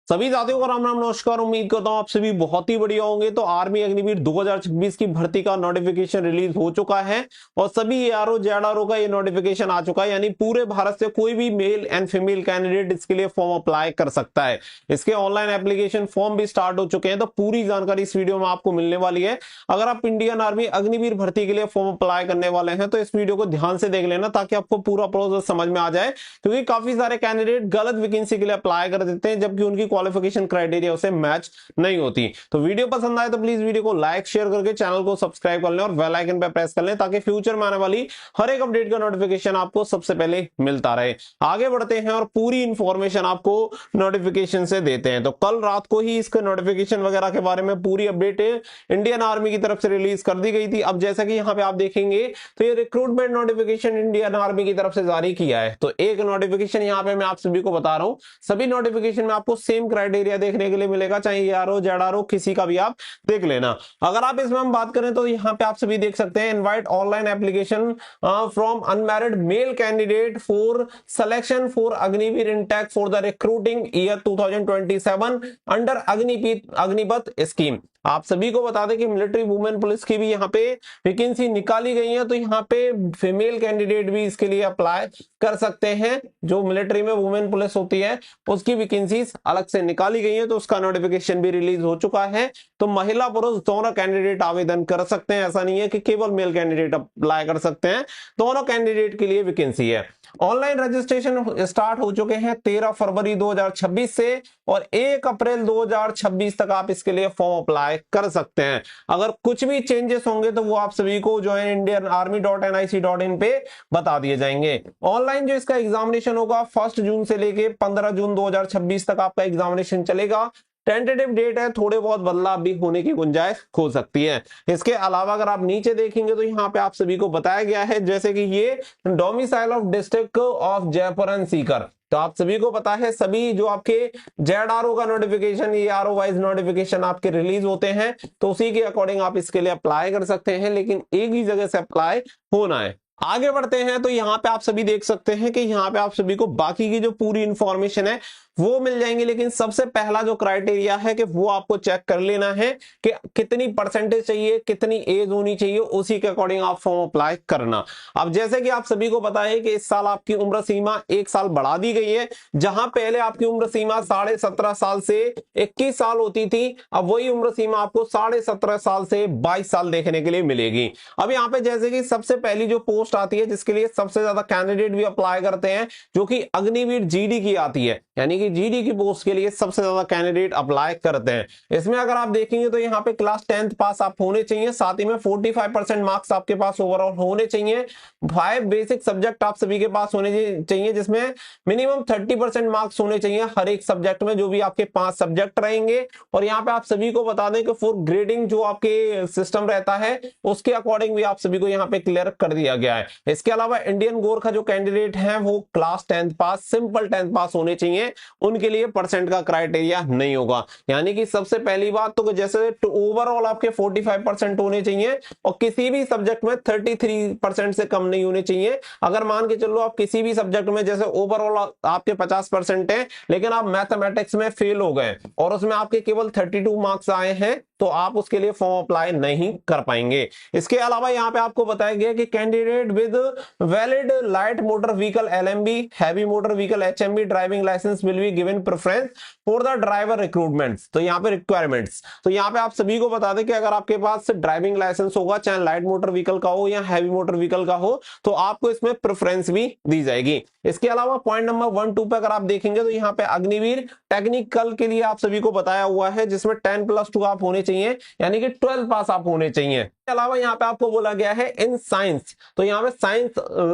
सभी साथियों को राम राम नमस्कार। उम्मीद करता हूं आप सभी बहुत ही बढ़िया होंगे। तो आर्मी अग्निवीर 2026 की भर्ती का नोटिफिकेशन रिलीज हो चुका है और सभी एआरओ जेआरओ का ये नोटिफिकेशन आ चुका है, यानी पूरे भारत से कोई भी मेल एंड फीमेल कैंडिडेट इसके लिए फॉर्म अप्लाई कर सकता है। इसके ऑनलाइन एप्लीकेशन फॉर्म भी स्टार्ट हो चुके हैं, तो पूरी जानकारी इस वीडियो में आपको मिलने वाली है। अगर आप इंडियन आर्मी अग्निवीर भर्ती के लिए फॉर्म अप्लाई करने वाले हैं तो इस वीडियो को ध्यान से देख लेना, ताकि आपको पूरा प्रोसेस समझ में आ जाए, क्योंकि काफी सारे कैंडिडेट गलत वैकेंसी के लिए अप्लाई कर देते हैं जबकि उनकी क्वालिफिकेशन क्राइटेरिया उसे मैच नहीं होती। तो वीडियो पसंद आए तो प्लीज वीडियो को लाइक शेयर करके चैनल को सब्सक्राइब कर लें और बेल आइकन पर प्रेस कर लें, ताकि फ्यूचर में आने वाली हर एक अपडेट का नोटिफिकेशन आपको सबसे पहले मिलता रहे। आगे बढ़ते हैं और पूरी इंफॉर्मेशन आपको नोटिफिकेशन से देते हैं। तो कल रात को ही इसके नोटिफिकेशन वगैरह के बारे में पूरी अपडेट इंडियन आर्मी की तरफ से रिलीज कर दी गई थी। अब जैसा कि यहाँ पे आप देखेंगे तो ये रिक्रूटमेंट नोटिफिकेशन इंडियन आर्मी की तरफ से जारी किया है। तो एक नोटिफिकेशन यहाँ पे मैं आप सभी को बता रहा हूँ, सभी नोटिफिकेशन में आपको सेम क्राइटेरिया देखने के लिए मिलेगा, चाहे एआरओ जेआरओ किसी का भी आप देख लेना। अगर आप इसमें हम बात करें तो यहाँ पे आप सभी देख सकते हैं, invite online application from unmarried male candidate for selection for Agniveer intake for the recruiting year 2027 under Agnipath scheme. आप सभी को बता दें कि मिलिट्री वुमेन पुलिस की भी यहाँ पे वैकेंसी निकाली गई है, तो यहाँ पे फीमेल कैंडिडेट भी इसके लिए अप्लाई कर सकते हैं। जो मिलिट्री में वुमेन पुलिस होती है उसकी वैकेंसीज अलग से निकाली गई है, तो उसका नोटिफिकेशन भी रिलीज हो चुका है। तो महिला पुरुष दोनों कैंडिडेट आवेदन कर सकते हैं, ऐसा नहीं है कि केवल मेल कैंडिडेट अप्लाई कर सकते हैं, दोनों कैंडिडेट के लिए वैकेंसी है। ऑनलाइन रजिस्ट्रेशन स्टार्ट हो चुके हैं 13 फरवरी 2026 से और 1 अप्रैल 2026 तक आप इसके लिए फॉर्म अप्लाई कर सकते हैं। अगर कुछ भी चेंजेस होंगे तो वो आप सभी को जो है indianarmy.nic.in पे बता दिए जाएंगे। ऑनलाइन जो इसका एग्जामिनेशन होगा 1 जून से लेके 15 जून 2026 तक आपका एग्जामिनेशन चलेगा। टेंटेटिव डेट है, थोड़े बहुत बदलाव भी होने की गुंजाइश हो सकती है। इसके अलावा अगर आप नीचे देखेंगे तो यहाँ पे आप सभी को बताया गया है, जैसे कि ये domicile of district of Jaipur and Sikar. तो आप सभी को पता है, सभी जो आपके जेडआरओ का नोटिफिकेशन, एआरओ वाइज नोटिफिकेशन आपके रिलीज होते हैं, तो उसी के अकॉर्डिंग आप इसके लिए अप्लाई कर सकते हैं, लेकिन एक ही जगह से अप्लाई होना है। आगे बढ़ते हैं तो यहाँ पे आप सभी देख सकते हैं कि यहाँ पे आप सभी को बाकी की जो पूरी इंफॉर्मेशन है वो मिल जाएंगी, लेकिन सबसे पहला जो क्राइटेरिया है कि वो आपको चेक कर लेना है कि कितनी परसेंटेज चाहिए, कितनी एज होनी चाहिए, उसी के अकॉर्डिंग आप फॉर्म अप्लाई करना। अब जैसे कि आप सभी को पता है कि इस साल आपकी उम्र सीमा 1 साल बढ़ा दी गई है। जहां पहले आपकी उम्र सीमा 17.5 साल से 21 साल होती थी, अब वही उम्र सीमा आपको 17.5 साल से 22 साल देखने के लिए मिलेगी। अब यहाँ पे जैसे कि सबसे पहली जो पोस्ट आती है, जिसके लिए सबसे ज्यादा कैंडिडेट भी अप्लाई करते हैं, जो कि अग्निवीर जीडी की आती है, यानी कि जीडी की पोस्ट के लिए सबसे ज्यादा कैंडिडेट अप्लाई करते हैं। इसमें अगर आप देखेंगे तो यहाँ पे क्लास 10th पास आप होने चाहिए, साथ ही में 45% मार्क्स आपके पास ओवरऑल होने चाहिए। 5 बेसिक सब्जेक्ट आप सभी के पास होने चाहिए, जिसमें मिनिमम 30% मार्क्स होने चाहिए हर एक सब्जेक्ट में, जो भी आपके 5 सब्जेक्ट रहेंगे। और यहाँ पे आप सभी को बता दें कि फॉर ग्रेडिंग जो आपके सिस्टम रहता है उसके अकॉर्डिंग भी आप सभी को यहाँ पे क्लियर कर दिया गया है। इसके अलावा इंडियन गोरखा जो कैंडिडेट है वो क्लास 10th पास, सिंपल 10th पास होने चाहिए, उनके लिए परसेंट का क्राइटेरिया नहीं होगा। यानी कि सबसे पहली बात तो जैसे ओवरऑल आपके 45% होने चाहिए और किसी भी सब्जेक्ट में 33% से कम नहीं होने चाहिए। अगर मान के चलो आप किसी भी सब्जेक्ट में जैसे ओवरऑल आपके 50% है, लेकिन आप मैथमेटिक्स में फेल हो गए और उसमें आपके केवल 32 मार्क्स आए हैं, तो आप उसके लिए फॉर्म अप्लाई नहीं कर पाएंगे। इसके अलावा यहाँ पे आपको बताया गया कि candidate with valid light motor vehicle LMV, heavy motor vehicle HMV driving licence will be given preference for the driver recruitments. तो यहाँ पे रिक्वायरमेंट्स, तो यहाँ पे आप सभी को बता दें कि अगर आपके पास ड्राइविंग लाइसेंस होगा, चाहे लाइट मोटर व्हीकल का हो या हैवी मोटर व्हीकल का हो, तो आपको इसमें प्रेफरेंस भी दी जाएगी। इसके अलावा पॉइंट नंबर 1, 2 पे अगर आप देखेंगे तो यहाँ पे अग्निवीर टेक्निकल के लिए आप सभी को बताया हुआ है, जिसमें 10+2 आप होने चाहिए, यानी कि 12 पास आप होने चाहिए। इसके अलावा यहाँ पे आपको बोला गया है इन साइंस, तो यहाँ पे साइंस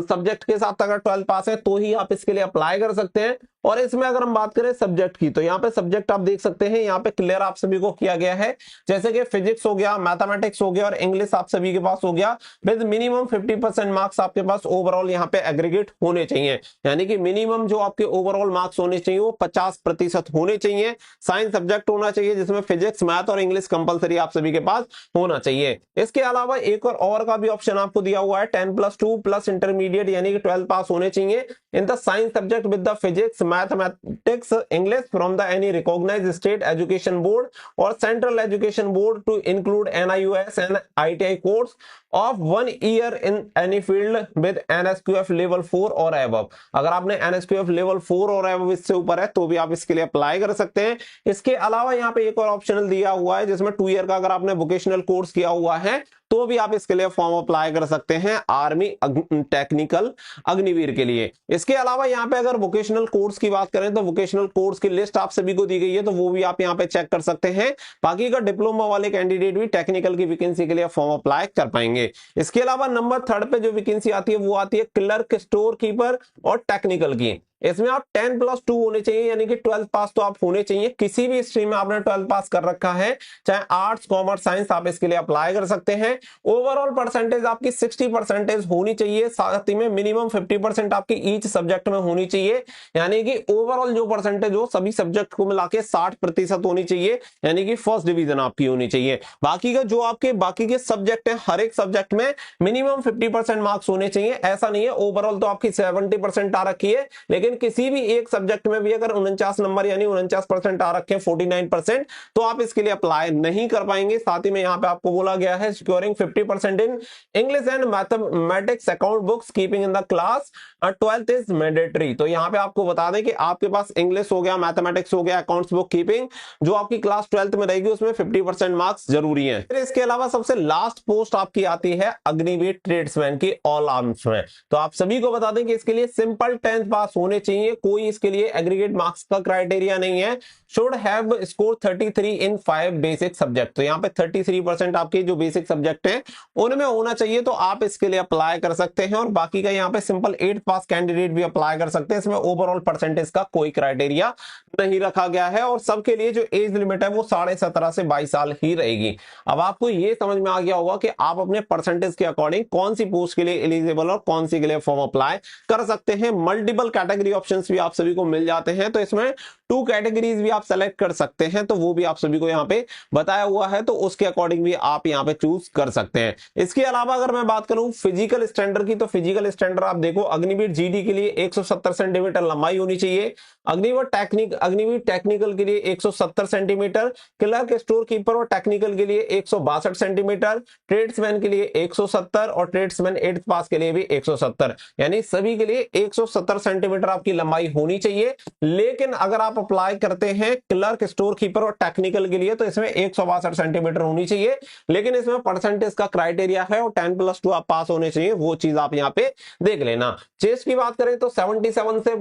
सब्जेक्ट के साथ अगर 12 पास है तो ही आप इसके लिए अप्लाई कर सकते हैं। और इसमें अगर हम बात करें सब्जेक्ट की, तो यहाँ पे सब्जेक्ट आप देख सकते हैं, यहाँ पे क्लियर आप सभी को किया गया है, जैसे कि फिजिक्स हो गया, मैथमेटिक्स हो गया और इंग्लिश आप सभी के पास हो गया। विद मिनिमम 50% मार्क्स आपके पास ओवरऑल यहाँ पे एग्रीगेट होने चाहिए, यानी कि मिनिमम जो आपके ओवरऑल मार्क्स होने चाहिए वो 50% होने चाहिए। साइंस सब्जेक्ट होना चाहिए जिसमें फिजिक्स, मैथ और इंग्लिश कंपलसरी आप सभी के पास होना चाहिए। इसके अलावा एक और का भी ऑप्शन आपको दिया हुआ है 10+2 प्लस इंटरमीडिएट यानी कि 12 पास होने चाहिए in the science subject with the physics mathematics English from the any recognised state education board और central education board to include NIOS and ITI course of 1 year in any field with NSQF level 4 और above. अगर आपने NSQF level 4 और above इससे ऊपर है तो भी आप इसके लिए अप्लाई कर सकते हैं। इसके अलावा यहाँ पे एक और ऑप्शनल दिया हुआ है जिसमें 2 ईयर का अगर आपने वोकेशनल कोर्स किया हुआ है तो भी आप इसके लिए फॉर्म अप्लाई कर सकते हैं आर्मी टेक्निकल अग्निवीर के लिए। इसके अलावा यहाँ पे अगर वोकेशनल कोर्स की बात करें तो वोकेशनल कोर्स की लिस्ट आप सभी को दी गई है तो वो भी आप यहाँ पे चेक कर सकते हैं। बाकी का डिप्लोमा वाले कैंडिडेट भी टेक्निकल की वैकेंसी के लिए फॉर्म अप्लाई कर पाएंगे। इसके अलावा नंबर 3 पे जो वैकेंसी आती है वो आती है क्लर्क, स्टोर कीपर और टेक्निकल की। इसमें आप 10+2 होने चाहिए यानी कि 12 पास तो आप होने चाहिए। किसी भी स्ट्रीम में आपने 12 पास कर रखा है, चाहे आर्ट्स कॉमर्स साइंस, आप इसके लिए अप्लाई कर सकते हैं। ओवरऑल परसेंटेज आपकी 60% होनी चाहिए, साथ ही में मिनिमम 50% आपकी ईच सब्जेक्ट में होनी चाहिए, यानी कि ओवरऑल जो परसेंटेज हो सभी सब्जेक्ट को मिला के 60% होनी चाहिए, यानी कि फर्स्ट डिवीजन आपकी होनी चाहिए। बाकी का जो आपके बाकी के सब्जेक्ट है हर एक सब्जेक्ट में मिनिमम 50% मार्क्स होने चाहिए। ऐसा नहीं है ओवरऑल तो आपकी 70% आ रखी है, लेकिन किसी भी एक सब्जेक्ट में भी अगर 49 नंबर यानी 49% आ रखे हैं 49% तो आप इसके लिए अप्लाई नहीं कर पाएंगे। साथ ही में यहाँ पे आपको बोला गया है securing 50% in English and mathematics account books keeping in the class 12th is mandatory. तो यहाँ पे आपको बता दें कि आपके पास इंग्लिश हो गया, मैथमेटिक्स हो गया, अकाउंट्स बुक कीपिंग जो आपकी क्लास 12th में रहेगी उसमें 50% मार्क्स जरूरी है। फिर इसके अलावा सबसे लास्ट पोस्ट आपकी आती है अग्निवीर ट्रेड्समैन की ऑल आर्म्स में। तो आप सभी को बता दें कि इसके लिए सिंपल 10th पास होने चाहिए, कोई इसके लिए एग्रीगेट मार्क्स का क्राइटेरिया नहीं है। Should have score 33 in 5 basic subject. तो यहाँ पे 33% आपके जो बेसिक सब्जेक्ट हैं उनमें होना चाहिए, तो आप इसके लिए अप्लाई कर सकते हैं। और बाकी का यहाँ पे सिंपल 8 पास कैंडिडेट भी अप्लाई कर सकते हैं। इसमें ओवरऑल परसेंटेज का कोई क्राइटेरिया नहीं रखा गया है और सबके लिए जो एज लिमिट है वो 17.5 से 22 साल ही रहेगी। अब आपको ये समझ में आ गया होगा कि आप अपने परसेंटेज के अकॉर्डिंग कौन सी पोस्ट के लिए एलिजिबल और कौन सी के लिए फॉर्म अप्लाई कर सकते हैं। मल्टीपल कैटेगरी ऑप्शंस भी आप सभी को मिल जाते हैं, तो इसमें 2 कैटेगरीज भी आप सेलेक्ट कर सकते हैं, तो वो भी आप सभी को यहाँ पे बताया हुआ है, तो उसके अकॉर्डिंग भी आप यहाँ पे चूज कर सकते हैं। इसके अलावा अगर मैं बात करूं फिजिकल स्टैंडर्ड की, तो फिजिकल स्टैंडर्ड आप देखो अग्निवीर जीडी के लिए 170 सेंटीमीटर लंबाई होनी चाहिए, अग्निवीर टेक्निकल के लिए 170 सेंटीमीटर, क्लर्क स्टोर कीपर और टेक्निकल के लिए 162 सेंटीमीटर, ट्रेड्समैन के लिए 170 और ट्रेड्समैन 8th पास के लिए भी 170, यानी सभी के लिए 170 सेंटीमीटर आपकी लंबाई होनी चाहिए। लेकिन अगर आप अप्लाई करते हैं क्लर्क स्टोर कीपर और टेक्निकल के लिए तो इसमें 162 सेंटीमीटर होनी चाहिए, लेकिन इसमें परसेंटेज का क्राइटेरिया है और 10+2 आप पास होने चाहिए, वो चीज आप यहाँ पे देख लेना। चेस्ट की बात करें तो 77 से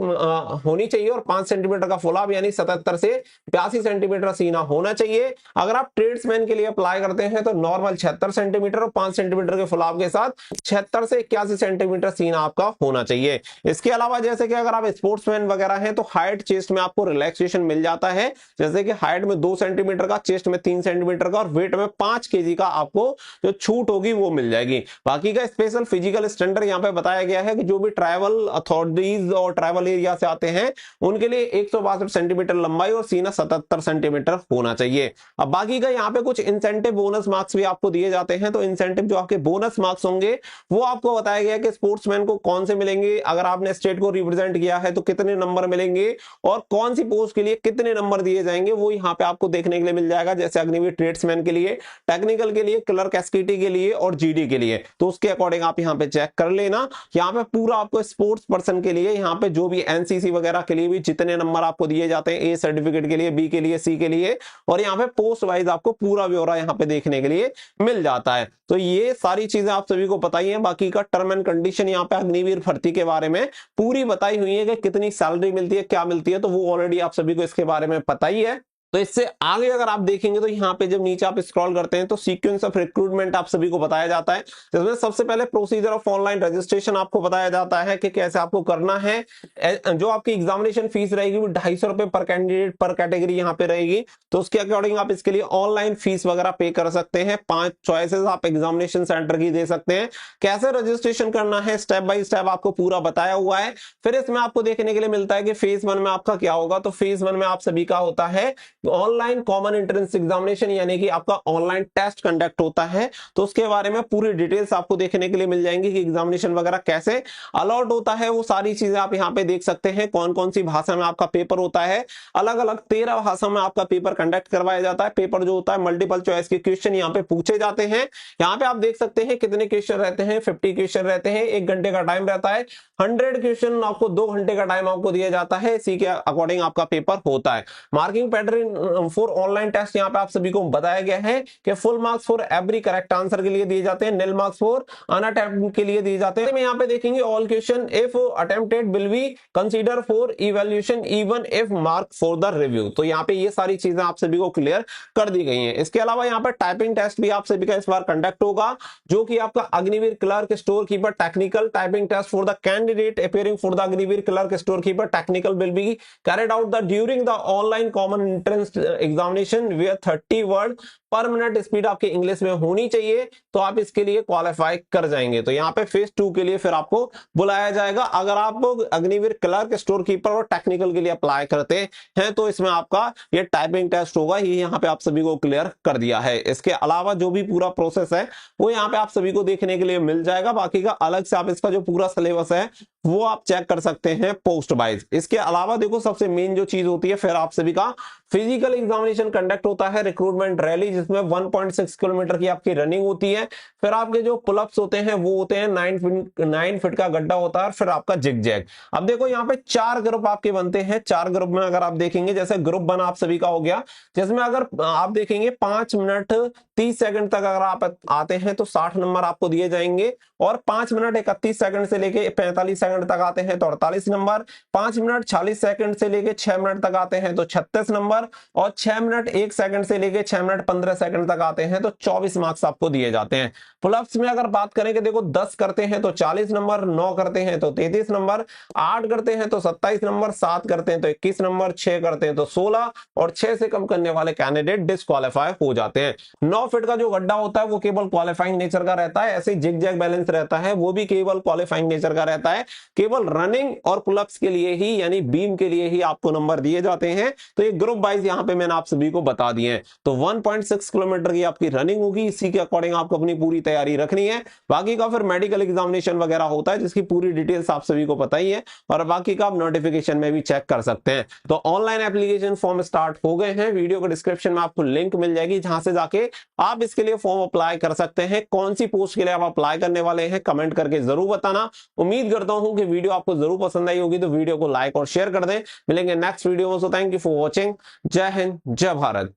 होनी चाहिए और 5 सेंटीमीटर का फुलाव यानी 77 से 82 सेंटीमीटर सीना होना चाहिए। अगर आप ट्रेड्समैन के लिए अप्लाई करते हैं तो नॉर्मल 76 सेंटीमीटर और 5 सेंटीमीटर के फुलाव के साथ 76 से 81 सेंटीमीटर सीना आपका होना चाहिए। इसके अलावा जैसे कि अगर आप स्पोर्ट्समैन वगैरह हैं तो हाइट चेस्ट में आपको रिलैक्सेशन मिल जाता है, जैसे कि हाइट में 2 सेंटीमीटर का, चेस्ट में 3 सेंटीमीटर का और वेट में 5 केजी का आपको जो छूट होगी वो मिल जाएगी। बाकी का स्पेशल फिजिकल स्टैंडर्ड यहाँ पे बताया गया है कि जो भी ट्राइबल अथॉरिटीज और ट्राइबल एरिया से आते हैं उनके लिए 162 सेंटीमीटर लंबाई और सीना 77 सेंटीमीटर होना चाहिए। अब बाकी का यहाँ पे कुछ इंसेंटिव बोनस मार्क्स भी आपको दिए जाते हैं, तो इंसेंटिव जो आपके बोनस मार्क्स होंगे वो आपको बताया गया कि स्पोर्ट्समैन को कौन से मिलेंगे, अगर आपने स्टेट को रिप्रेजेंट किया है तो कितने नंबर मिलेंगे और कौन सी पोस्ट के लिए कितने नंबर दिए जाएंगे, वो यहाँ पे आपको देखने के लिए मिल जाएगा। जैसे अग्निवीर ट्रेड्समैन के लिए, टेक्निकल के लिए, क्लर्क एसकेटी के लिए और जीडी के लिए, तो उसके अकॉर्डिंग आप यहाँ पे चेक कर लेना। यहाँ पे पूरा आपको स्पोर्ट्स पर्सन के लिए यहाँ पे जो भी एनसीसी वगैरह के लिए भी जितने नंबर आपको दिए जाते हैं, ए सर्टिफिकेट के लिए, बी के लिए, सी के लिए, और यहाँ पे पोस्ट वाइज आपको पूरा ब्यौरा यहाँ पे देखने के लिए मिल जाता है। तो ये सारी चीजें आप सभी को पता ही है। बाकी का टर्म एंड कंडीशन यहाँ पे अग्निवीर भर्ती के बारे में पूरी बताई हुई है कि कितनी सैलरी मिलती है, क्या मिलती है, तो वो ऑलरेडी आप सभी को इसके बारे में पता ही है। तो इससे आगे अगर आप देखेंगे तो यहाँ पे जब नीचे आप स्क्रॉल करते हैं तो सीक्वेंस ऑफ रिक्रूटमेंट आप सभी को बताया जाता है, जिसमें सबसे पहले प्रोसीजर ऑफ ऑनलाइन रजिस्ट्रेशन आपको बताया जाता है कि कैसे आपको करना है। जो आपकी एग्जामिनेशन फीस रहेगी वो 250 रुपए पर कैंडिडेट पर कैटेगरी यहाँ पे रहेगी, तो उसके अकॉर्डिंग आप इसके लिए ऑनलाइन फीस वगैरह पे कर सकते हैं। 5 चॉइसेस आप एग्जामिनेशन सेंटर की दे सकते हैं। कैसे रजिस्ट्रेशन करना है स्टेप बाय स्टेप आपको पूरा बताया हुआ है। फिर इसमें आपको देखने के लिए मिलता है कि फेज 1 में आपका क्या होगा, तो फेज 1 में आप सभी का होता है ऑनलाइन कॉमन एंट्रेंस एग्जामिनेशन यानी कि आपका ऑनलाइन टेस्ट कंडक्ट होता है, तो उसके बारे में पूरी डिटेल्स आपको देखने के लिए मिल जाएंगी कि एग्जामिनेशन वगैरह कैसे अलॉट होता है, वो सारी चीजें आप यहाँ पे देख सकते हैं। कौन कौन सी भाषा में आपका पेपर होता है, अलग अलग 13 भाषा में आपका पेपर कंडक्ट करवाया जाता है। पेपर जो होता है मल्टीपल चॉइस के क्वेश्चन यहाँ पे पूछे जाते हैं। यहाँ पे आप देख सकते हैं कितने क्वेश्चन रहते हैं, 50 क्वेश्चन रहते हैं, 1 घंटे का टाइम रहता है। 100 क्वेश्चन आपको 2 घंटे का टाइम आपको दिया जाता है, इसी के अकॉर्डिंग आपका पेपर होता है। Marking pattern for online test यहाँ पे आप सभी को बताया गया है कि full marks for every correct answer के लिए दिए जाते हैं, निल मार्क्स फॉर अनअटेम्प्टेड के लिए दिए जाते हैं। यहाँ पे देखेंगे all question if attempted will be consider for evaluation even if mark for the review. तो यहाँ पे ये सारी चीजें आप सभी को क्लियर कर दी गई हैं। इसके अलावा यहाँ पर टाइपिंग टेस्ट भी आप सभी का इस बार कंडक्ट होगा, जो कि आपका Agniveer clerk store keeper technical typing test for the candidate appearing for the Agniveer clerk store keeper technical will be carried out the during the online common entrance examination where 30 word पर मिनट स्पीड आपके English में होनी चाहिए, तो आप इसके लिए qualify कर जाएंगे। तो यहाँ पे फेज 2 के लिए फिर आपको बुलाया जाएगा। अगर आप अग्निवीर क्लर्क स्टोर कीपर और टेक्निकल के लिए अप्लाई करते हैं तो इसमें आपका ये टाइपिंग टेस्ट होगा, ये यहाँ पे आप सभी को क्लियर कर दिया है। इसके अलावा जो भी पूरा प्रोसेस है वो यहाँ पे आप सभी को देखने के लिए मिल जाएगा। बाकी का अलग से आप इसका जो पूरा सिलेबस है वो आप चेक कर सकते हैं पोस्ट वाइज। इसके अलावा देखो सबसे मेन जो चीज होती है, फिर आप सभी का फिजिकल एग्जामिनेशन कंडक्ट होता है, रिक्रूटमेंट रैली, जिसमें 1.6 किलोमीटर की आपकी रनिंग होती है। फिर आपके जो पुलअप्स होते हैं वो होते हैं 9 फीट का गड्ढा होता है, फिर आपका जिग जैग। अब देखो यहाँ पे 4 ग्रुप आपके बनते हैं। 4 ग्रुप में अगर आप देखेंगे, जैसे ग्रुप 1 आप सभी का हो गया, जिसमें अगर आप देखेंगे 5 मिनट 30 सेकंड तक अगर आप आते हैं तो 60 नंबर आपको दिए जाएंगे, और 5 मिनट 31 सेकंड से लेके 45 सेकंड तक आते हैं तो 48 नंबर, 5 मिनट 40 सेकंड से लेके 6 मिनट तक आते हैं तो 36 नंबर, और 6 मिनट 1 सेकंड से लेके 6 मिनट 15 सेकंड तक आते हैं तो 24 मार्क्स आपको दिए जाते हैं। पुलअप्स में अगर बात करें कि देखो 10 करते हैं तो 40 नंबर, 9 करते हैं तो 33 नंबर, 8 करते हैं तो 27 नंबर, 7 करते हैं तो 21 नंबर, 6 करते हैं तो 16, और 6 से कम करने वाले कैंडिडेट डिस्क्वालीफाई हो जाते हैं। 9 फीट का जो गड्ढा होता है वो केवल क्वालिफाइंग नेचर का रहता है। ऐसे जिग जैग बैलेंस रहता है, वो भी केवल क्वालिफाइंग नेचर का रहता है। केवल रनिंग और पुलअप्स के लिए ही, यानी बीम के लिए ही आपको नंबर दिए जाते हैं। तो ये ग्रुप वाइज यहाँ पे मैंने आप सभी को बता दिए हैं। तो 1.6 किलोमीटर की आपकी रनिंग होगी, इसी के अकॉर्डिंग आपको अपनी पूरी तैयारी रखनी है। बाकी का फिर मेडिकल एग्जामिनेशन वगैरह होता है, जिसकी पूरी डिटेल्स आप सभी को पता ही है, और बाकी का आप नोटिफिकेशन में भी चेक कर सकते हैं। तो ऑनलाइन एप्लीकेशन फॉर्म स्टार्ट हो गए हैं। वीडियो के डिस्क्रिप्शन में आपको लिंक मिल जाएगी, जहां से जाके आप इसके लिए फॉर्म अप्लाई कर सकते हैं। कौन सी पोस्ट के लिए आप अप्लाई करने वाले हैं कमेंट करके जरूर बताना। उम्मीद करता हूं कि वीडियो आपको जरूर पसंद आई होगी, तो वीडियो को लाइक और शेयर कर दें। मिलेंगे नेक्स्ट वीडियो में। So thank you for watching. जय हिंद, जय भारत।